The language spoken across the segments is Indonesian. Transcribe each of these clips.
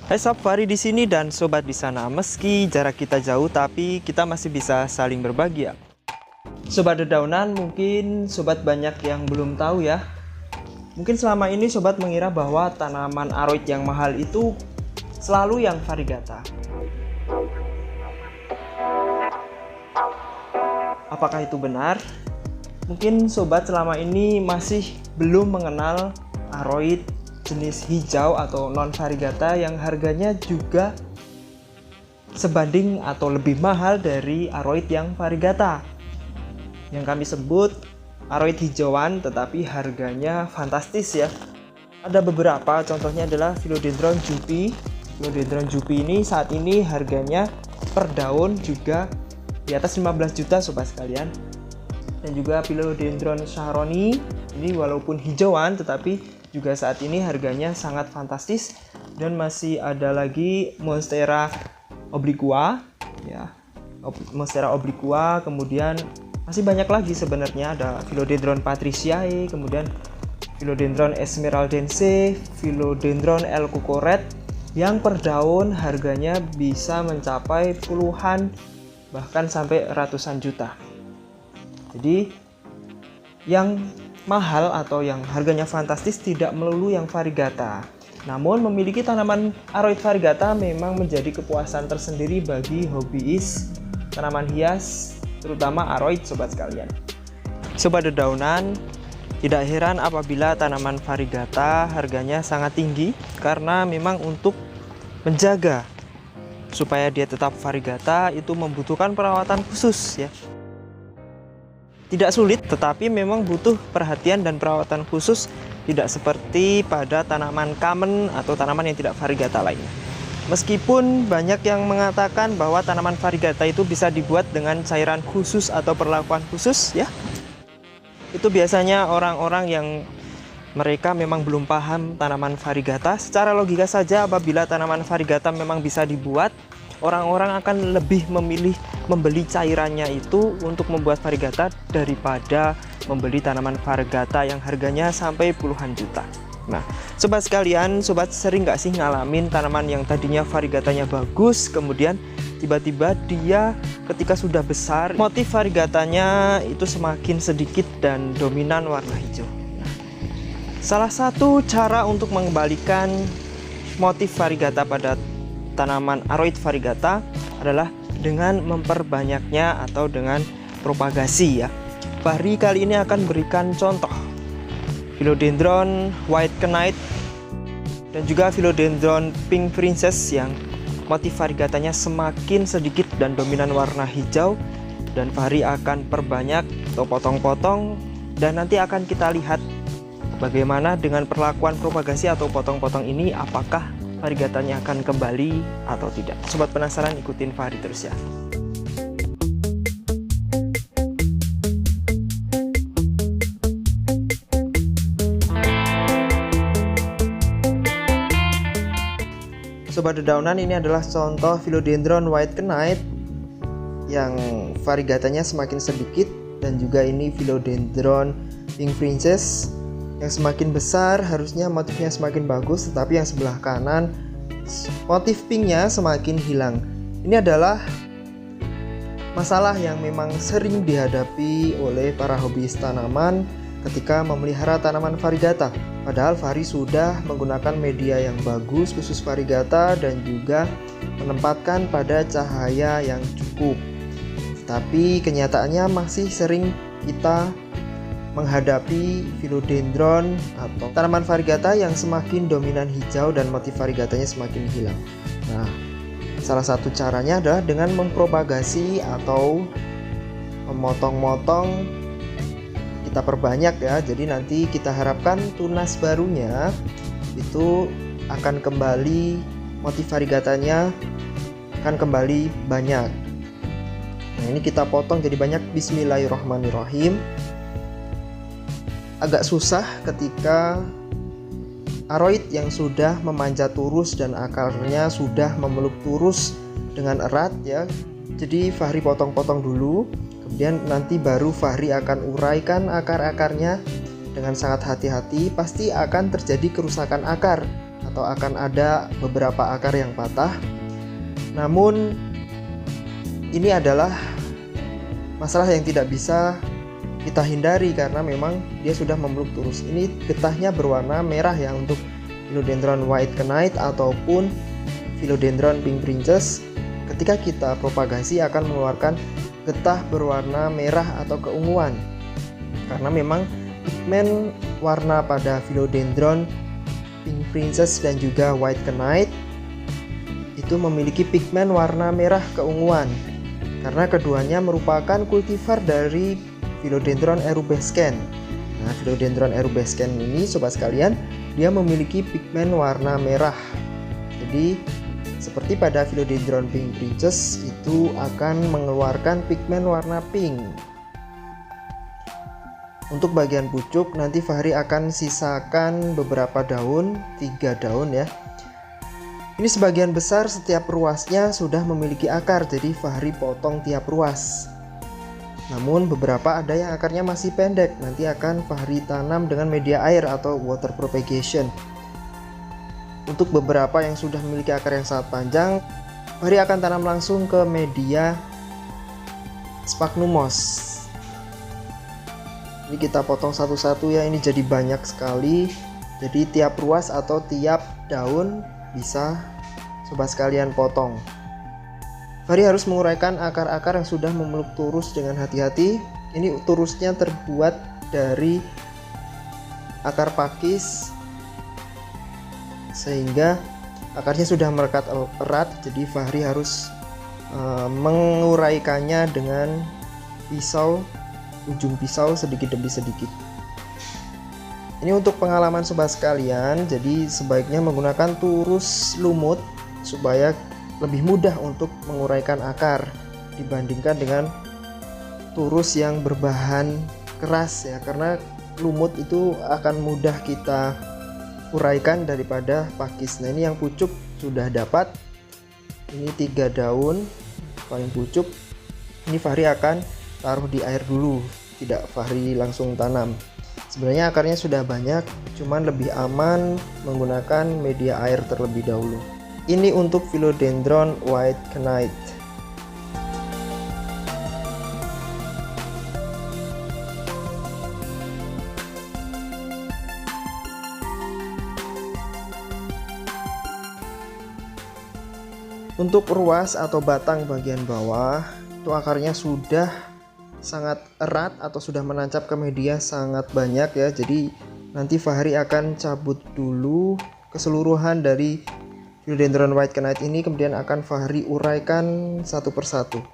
Hai sob, Fahri di sini dan sobat di sana. Meski jarak kita jauh, tapi kita masih bisa saling berbagi ya. Sobat dedaunan, mungkin sobat banyak yang belum tahu ya. Mungkin selama ini sobat mengira bahwa tanaman aroid yang mahal itu selalu yang variegata. Apakah itu benar? Mungkin sobat selama ini masih belum mengenal aroid jenis hijau atau non variegata yang harganya juga sebanding atau lebih mahal dari aroid yang variegata. Yang kami sebut aroid hijauan, tetapi harganya fantastis ya. Ada beberapa, contohnya adalah Philodendron Jupi. Philodendron Jupi ini saat ini harganya per daun juga di atas 15 juta sobat sekalian. Dan juga Philodendron Shahroni, ini walaupun hijauan tetapi juga saat ini harganya sangat fantastis. Dan masih ada lagi Monstera obliqua ya. Monstera obliqua, kemudian masih banyak lagi sebenarnya, ada Philodendron Patriciae, kemudian Philodendron Esmeraldense, Philodendron El Cucoret yang per daun harganya bisa mencapai puluhan bahkan sampai ratusan juta. Jadi yang mahal atau yang harganya fantastis tidak melulu yang variegata. Namun memiliki tanaman aroid variegata memang menjadi kepuasan tersendiri bagi hobiis tanaman hias, terutama aroid sobat sekalian. Sobat dedaunan, tidak heran apabila tanaman variegata harganya sangat tinggi karena memang untuk menjaga supaya dia tetap variegata itu membutuhkan perawatan khusus ya. Tidak sulit, tetapi memang butuh perhatian dan perawatan khusus, tidak seperti pada tanaman common atau tanaman yang tidak variegata lainnya. Meskipun banyak yang mengatakan bahwa tanaman variegata itu bisa dibuat dengan cairan khusus atau perlakuan khusus ya. Itu biasanya orang-orang yang mereka memang belum paham tanaman variegata. Secara logika saja apabila tanaman variegata memang bisa dibuat, orang-orang akan lebih memilih membeli cairannya itu untuk membuat variegata daripada membeli tanaman variegata yang harganya sampai puluhan juta. Nah, sobat sekalian, sobat sering nggak sih ngalamin tanaman yang tadinya variegatanya bagus, kemudian tiba-tiba dia ketika sudah besar, motif variegatanya itu semakin sedikit dan dominan warna hijau. Nah, salah satu cara untuk mengembalikan motif variegata pada tanaman aroid variegata adalah dengan memperbanyaknya atau dengan propagasi ya. Fahri kali ini akan berikan contoh Philodendron White Knight dan juga Philodendron Pink Princess yang motif variegatanya semakin sedikit dan dominan warna hijau, dan Fahri akan perbanyak atau potong-potong dan nanti akan kita lihat bagaimana dengan perlakuan propagasi atau potong-potong ini apakah variegatanya akan kembali atau tidak. Sobat penasaran, ikutin Fahri terus ya. Sobat dedaunan, ini adalah contoh Philodendron White Knight yang variegatanya semakin sedikit, dan juga ini Philodendron Pink Princess yang semakin besar, harusnya motifnya semakin bagus, tetapi yang sebelah kanan motif pinknya semakin hilang. Ini adalah masalah yang memang sering dihadapi oleh para hobiis tanaman ketika memelihara tanaman variegata. Padahal Fahri sudah menggunakan media yang bagus khusus variegata dan juga menempatkan pada cahaya yang cukup. Tapi kenyataannya masih sering kita menghadapi Philodendron atau tanaman variegata yang semakin dominan hijau dan motif variegatanya semakin hilang. Nah, salah satu caranya adalah dengan mempropagasi atau memotong-motong. Kita perbanyak ya, jadi nanti kita harapkan tunas barunya itu akan kembali, motif variegatanya akan kembali banyak. Nah, ini kita potong jadi banyak. Bismillahirrahmanirrahim. Agak susah ketika aroid yang sudah memanjat turus dan akarnya sudah memeluk turus dengan erat ya. Jadi Fahri potong-potong dulu, kemudian nanti baru Fahri akan uraikan akar-akarnya dengan sangat hati-hati. Pasti akan terjadi kerusakan akar atau akan ada beberapa akar yang patah. Namun ini adalah masalah yang tidak bisa kita hindari karena memang dia sudah memeluk turus. Ini getahnya berwarna merah ya untuk Philodendron White Knight ataupun Philodendron Pink Princess. Ketika kita propagasi akan mengeluarkan getah berwarna merah atau keunguan, karena memang pigmen warna pada Philodendron Pink Princess dan juga White Knight itu memiliki pigmen warna merah keunguan, karena keduanya merupakan kultivar dari Philodendron erubescens. Nah, Philodendron erubescens ini sobat sekalian, dia memiliki pigmen warna merah. Jadi seperti pada Philodendron Pink Princess itu akan mengeluarkan pigmen warna pink. Untuk bagian pucuk nanti Fahri akan sisakan beberapa daun, 3 daun ya. Ini sebagian besar setiap ruasnya sudah memiliki akar, jadi Fahri potong tiap ruas. Namun beberapa ada yang akarnya masih pendek, nanti akan Fahri tanam dengan media air atau water propagation. Untuk beberapa yang sudah memiliki akar yang sangat panjang, Fahri akan tanam langsung ke media sphagnum moss. Ini kita potong satu-satu ya, ini jadi banyak sekali. Jadi tiap ruas atau tiap daun bisa sobat sekalian potong. Fahri harus menguraikan akar-akar yang sudah memeluk turus dengan hati-hati. Ini turusnya terbuat dari akar pakis sehingga akarnya sudah melekat erat, jadi Fahri harus menguraikannya dengan pisau, ujung pisau sedikit demi sedikit. Ini untuk pengalaman sobat sekalian, jadi sebaiknya menggunakan turus lumut supaya lebih mudah untuk menguraikan akar dibandingkan dengan turus yang berbahan keras ya, karena lumut itu akan mudah kita uraikan daripada pakis. Nah, ini yang pucuk sudah dapat, ini 3 daun paling pucuk. Ini Fahri akan taruh di air dulu, tidak Fahri langsung tanam. Sebenarnya akarnya sudah banyak, cuman lebih aman menggunakan media air terlebih dahulu. Ini untuk Philodendron White Knight. Untuk ruas atau batang bagian bawah, itu akarnya sudah sangat erat atau sudah menancap ke media sangat banyak ya. Jadi nanti Fahri akan cabut dulu keseluruhan dari Philodendron White Knight ini, kemudian akan Fahri uraikan satu persatu.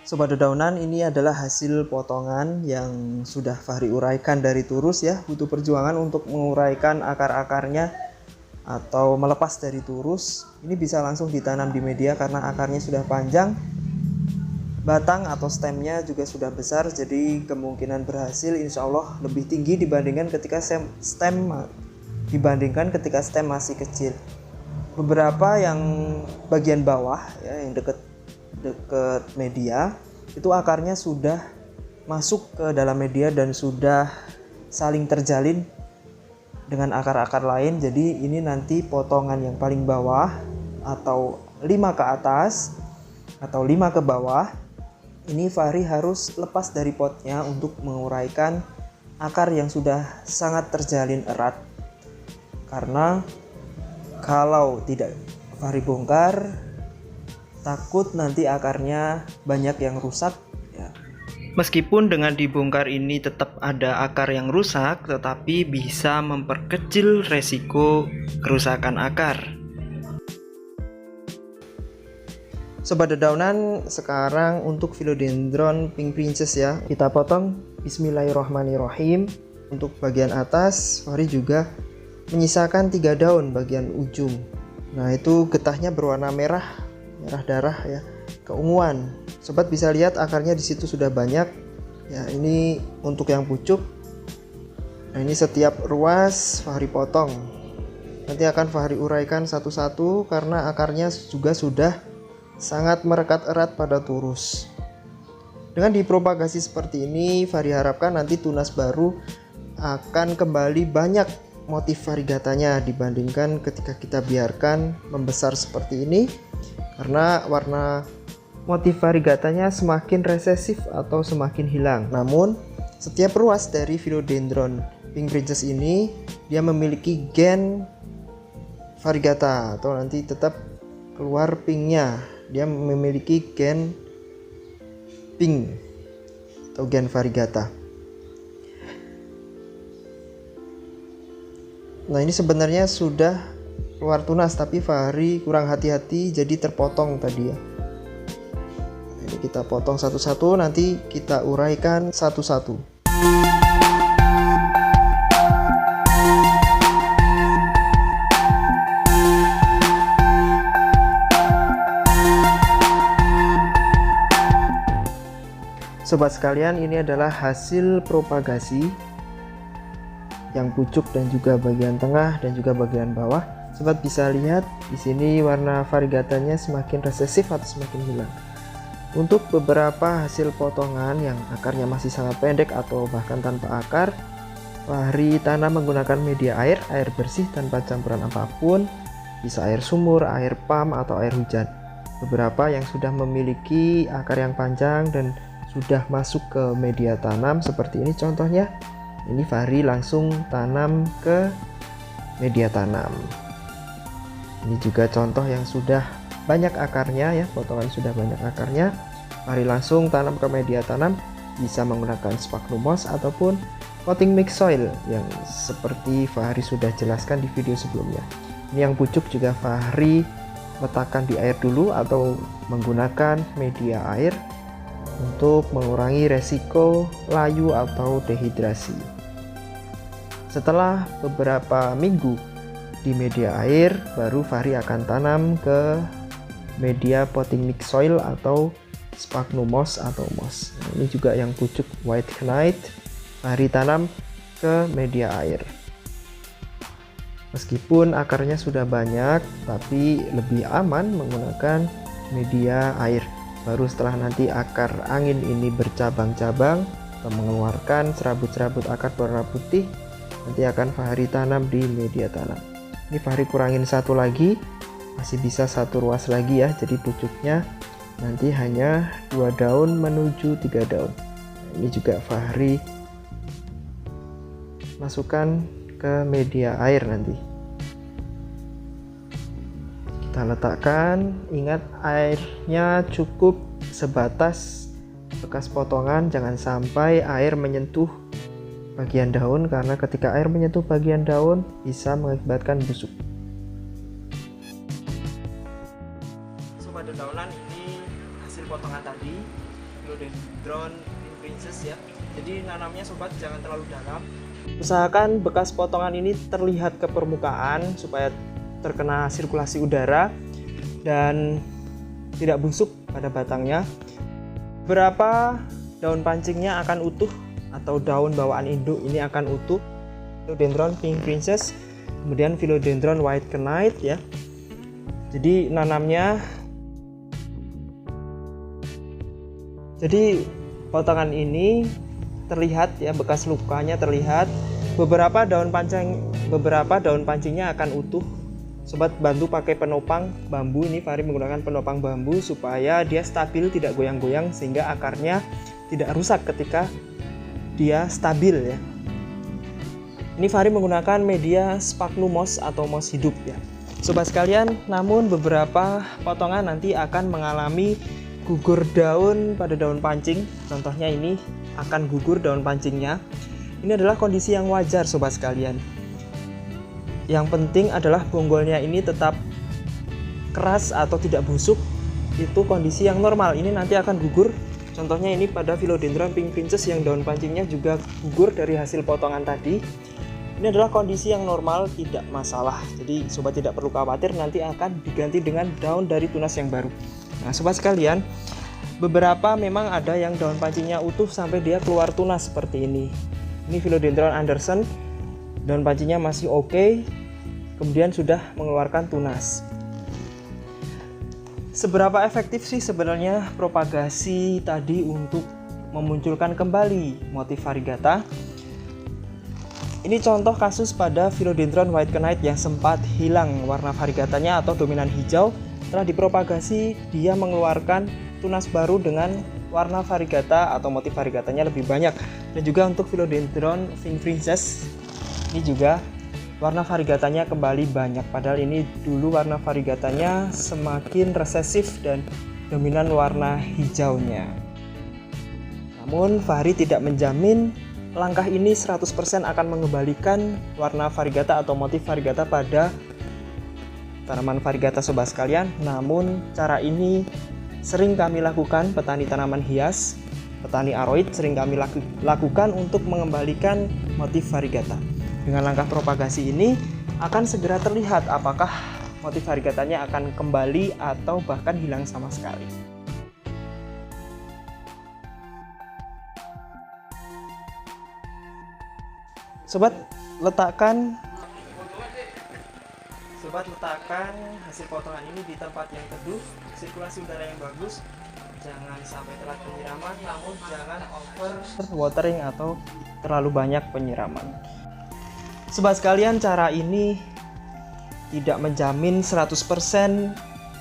Sobat dedaunan, ini adalah hasil potongan yang sudah Fahri uraikan dari turus ya. Butuh perjuangan untuk menguraikan akar-akarnya atau melepas dari turus. Ini bisa langsung ditanam di media karena akarnya sudah panjang. Batang atau stemnya juga sudah besar, jadi kemungkinan berhasil insya Allah lebih tinggi dibandingkan ketika stem masih kecil. Beberapa yang bagian bawah ya, yang dekat media itu akarnya sudah masuk ke dalam media dan sudah saling terjalin dengan akar-akar lain. Jadi ini nanti potongan yang paling bawah atau 5 ke atas atau 5 ke bawah, ini Fahri harus lepas dari potnya untuk menguraikan akar yang sudah sangat terjalin erat. Karena kalau tidak Fahri bongkar, takut nanti akarnya banyak yang rusak ya. Meskipun dengan dibongkar ini tetap ada akar yang rusak, tetapi bisa memperkecil resiko kerusakan akar. Sobat dedaunan, sekarang untuk Philodendron Pink Princess ya, kita potong. Bismillahirrahmanirrahim. Untuk bagian atas Fahri juga menyisakan 3 daun bagian ujung. Nah, itu getahnya berwarna merah darah ya, keunguan. Sobat bisa lihat akarnya di situ sudah banyak ya. Ini untuk yang pucuk. Nah, ini setiap ruas Fahri potong. Nanti akan Fahri uraikan satu-satu karena akarnya juga sudah sangat merekat erat pada turus. Dengan dipropagasi seperti ini, Fahri harapkan nanti tunas baru akan kembali banyak motif variegatanya dibandingkan ketika kita biarkan membesar seperti ini, karena warna motif variegatanya semakin resesif atau semakin hilang. Namun setiap ruas dari Philodendron Pink Princess ini dia memiliki gen variegata atau nanti tetap keluar pinknya. Dia memiliki gen pink atau gen variegata. Nah, ini sebenarnya sudah keluar tunas, tapi Fahri kurang hati-hati jadi terpotong tadi ya. Ini kita potong satu-satu, nanti kita uraikan satu-satu. Sobat sekalian, ini adalah hasil propagasi yang pucuk dan juga bagian tengah dan juga bagian bawah. Sobat bisa lihat di sini warna variegatanya semakin resesif atau semakin hilang. Untuk beberapa hasil potongan yang akarnya masih sangat pendek atau bahkan tanpa akar, Fahri tanam menggunakan media air bersih tanpa campuran apapun, bisa air sumur, air pam atau air hujan. Beberapa yang sudah memiliki akar yang panjang dan sudah masuk ke media tanam seperti ini contohnya. Ini Fahri langsung tanam ke media tanam. Ini juga contoh yang sudah banyak akarnya ya, potongan sudah banyak akarnya. Fahri langsung tanam ke media tanam, bisa menggunakan sphagnum moss ataupun potting mix soil yang seperti Fahri sudah jelaskan di video sebelumnya. Ini yang pucuk juga Fahri letakkan di air dulu atau menggunakan media air untuk mengurangi resiko layu atau dehidrasi. Setelah beberapa minggu di media air, baru Fahri akan tanam ke media potting mix soil atau sphagnum moss atau moss. Nah, ini juga yang pucuk white knight, Fahri tanam ke media air. Meskipun akarnya sudah banyak, tapi lebih aman menggunakan media air. Baru setelah nanti akar angin ini bercabang-cabang atau mengeluarkan serabut-serabut akar berwarna putih, nanti akan Fahri tanam di media tanam. Ini Fahri kurangin satu lagi, masih bisa satu ruas lagi ya, jadi pucuknya nanti hanya 2 daun menuju 3 daun. Nah, ini juga Fahri masukkan ke media air nanti. Kita letakkan, ingat airnya cukup sebatas bekas potongan, jangan sampai air menyentuh bagian daun, karena ketika air menyentuh bagian daun bisa mengakibatkan busuk. Sobat dedaunan, ini hasil potongan tadi. Philodendron Pink Princess ya. Jadi nanamnya sobat jangan terlalu dalam. Usahakan bekas potongan ini terlihat ke permukaan supaya terkena sirkulasi udara dan tidak busuk pada batangnya. Beberapa daun pancingnya akan utuh atau daun bawaan induk ini akan utuh. Philodendron Pink Princess, kemudian Philodendron White Knight ya. Jadi nanamnya, jadi potongan ini terlihat ya, bekas lukanya terlihat. Beberapa daun pancingnya akan utuh. Sobat bantu pakai penopang bambu, ini Fahri menggunakan penopang bambu supaya dia stabil, tidak goyang-goyang, sehingga akarnya tidak rusak ketika dia stabil ya. Ini Fahri menggunakan media sphagnum moss atau moss hidup ya. Sobat sekalian, namun beberapa potongan nanti akan mengalami gugur daun pada daun pancing. Contohnya ini akan gugur daun pancingnya. Ini adalah kondisi yang wajar sobat sekalian. Yang penting adalah bonggolnya ini tetap keras atau tidak busuk. Itu kondisi yang normal. Ini nanti akan gugur. Contohnya ini pada Philodendron Pink Princess yang daun pancingnya juga gugur dari hasil potongan tadi. Ini adalah kondisi yang normal, tidak masalah. Jadi sobat tidak perlu khawatir, nanti akan diganti dengan daun dari tunas yang baru. Nah sobat sekalian, beberapa memang ada yang daun pancingnya utuh sampai dia keluar tunas seperti ini. Ini Philodendron Anderson, daun pancingnya masih oke, kemudian sudah mengeluarkan tunas. Seberapa efektif sih sebenarnya propagasi tadi untuk memunculkan kembali motif variegata? Ini contoh kasus pada Philodendron White Knight yang sempat hilang warna variegatanya atau dominan hijau. Setelah dipropagasi, dia mengeluarkan tunas baru dengan warna variegata atau motif variegatanya lebih banyak. Dan juga untuk Philodendron Pink Princess, ini juga warna variegatanya kembali banyak. Padahal ini dulu warna variegatanya semakin resesif dan dominan warna hijaunya. Namun Fahri tidak menjamin langkah ini 100% akan mengembalikan warna variegata atau motif variegata pada tanaman variegata sobat sekalian. Namun cara ini sering kami lakukan, petani tanaman hias, petani aroid sering kami lakukan untuk mengembalikan motif variegata. Dengan langkah propagasi ini akan segera terlihat apakah motif variegatanya akan kembali atau bahkan hilang sama sekali. Sobat letakkan hasil potongan ini di tempat yang teduh, sirkulasi udara yang bagus. Jangan sampai telat penyiraman, namun jangan over watering atau terlalu banyak penyiraman. Sobat sekalian, cara ini tidak menjamin 100%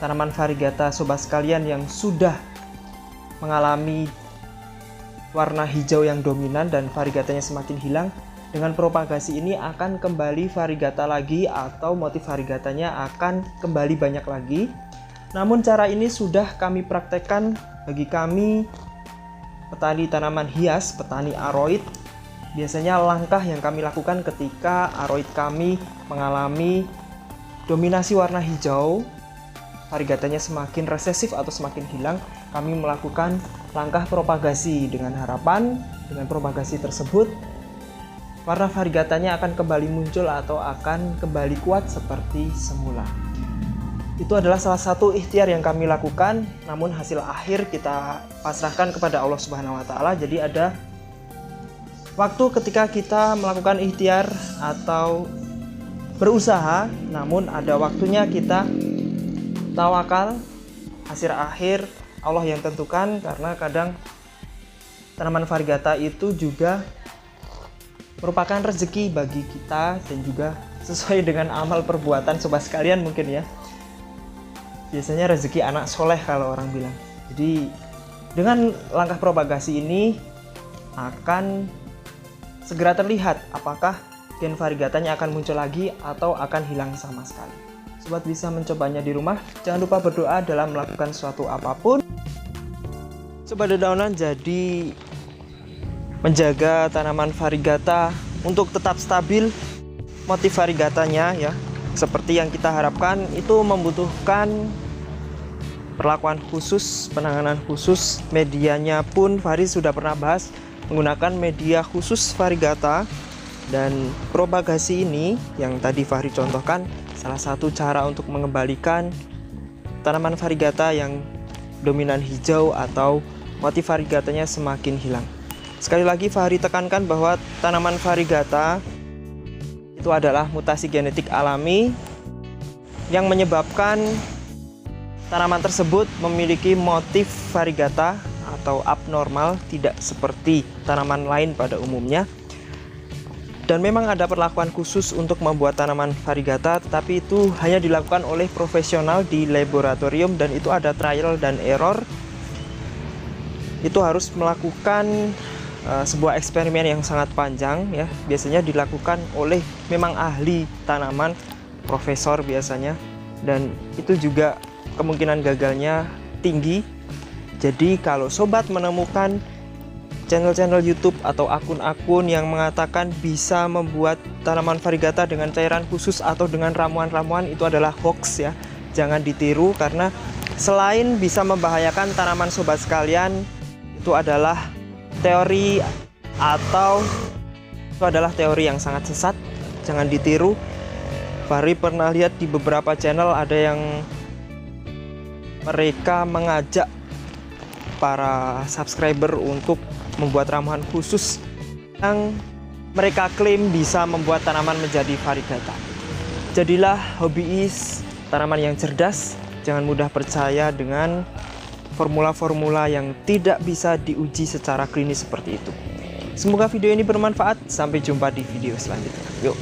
tanaman variegata sobat sekalian yang sudah mengalami warna hijau yang dominan dan variegatanya semakin hilang. Dengan propagasi ini akan kembali variegata lagi atau motif variegatanya akan kembali banyak lagi. Namun cara ini sudah kami praktekkan bagi kami petani tanaman hias, petani aroid. Biasanya langkah yang kami lakukan ketika aroid kami mengalami dominasi warna hijau, variegatanya semakin resesif atau semakin hilang, kami melakukan langkah propagasi dengan harapan dengan propagasi tersebut warna variegatanya akan kembali muncul atau akan kembali kuat seperti semula. Itu adalah salah satu ikhtiar yang kami lakukan, namun hasil akhir kita pasrahkan kepada Allah Subhanahu wa taala. Jadi ada waktu ketika kita melakukan ikhtiar atau berusaha, namun ada waktunya kita tawakal. Hasil akhir Allah yang tentukan, karena kadang tanaman variegata itu juga merupakan rezeki bagi kita dan juga sesuai dengan amal perbuatan sobat sekalian mungkin ya. Biasanya rezeki anak soleh kalau orang bilang. Jadi dengan langkah propagasi ini akan segera terlihat apakah gen variegatanya akan muncul lagi atau akan hilang sama sekali. Sobat bisa mencobanya di rumah. Jangan lupa berdoa dalam melakukan suatu apapun. Sobat dedaunan, jadi menjaga tanaman variegata untuk tetap stabil motif variegatanya ya, seperti yang kita harapkan, itu membutuhkan perlakuan khusus, penanganan khusus. Medianya pun Fahri sudah pernah bahas menggunakan media khusus variegata, dan propagasi ini yang tadi Fahri contohkan salah satu cara untuk mengembalikan tanaman variegata yang dominan hijau atau motif variegatanya semakin hilang. Sekali lagi Fahri tekankan bahwa tanaman variegata itu adalah mutasi genetik alami yang menyebabkan tanaman tersebut memiliki motif variegata atau abnormal, tidak seperti tanaman lain pada umumnya. Dan memang ada perlakuan khusus untuk membuat tanaman variegata, tetapi itu hanya dilakukan oleh profesional di laboratorium, dan itu ada trial dan error. Itu harus melakukan sebuah eksperimen yang sangat panjang ya. Biasanya dilakukan oleh memang ahli tanaman, profesor biasanya, dan itu juga kemungkinan gagalnya tinggi. Jadi kalau sobat menemukan channel-channel YouTube atau akun-akun yang mengatakan bisa membuat tanaman variegata dengan cairan khusus atau dengan ramuan-ramuan, itu adalah hoax ya. Jangan ditiru, karena selain bisa membahayakan tanaman sobat sekalian, itu adalah teori yang sangat sesat. Jangan ditiru. Fahri pernah lihat di beberapa channel ada yang mereka mengajak para subscriber untuk membuat ramuan khusus yang mereka klaim bisa membuat tanaman menjadi variegata. Jadilah hobiis tanaman yang cerdas, jangan mudah percaya dengan formula-formula yang tidak bisa diuji secara klinis seperti itu. Semoga video ini bermanfaat, sampai jumpa di video selanjutnya. Yuk.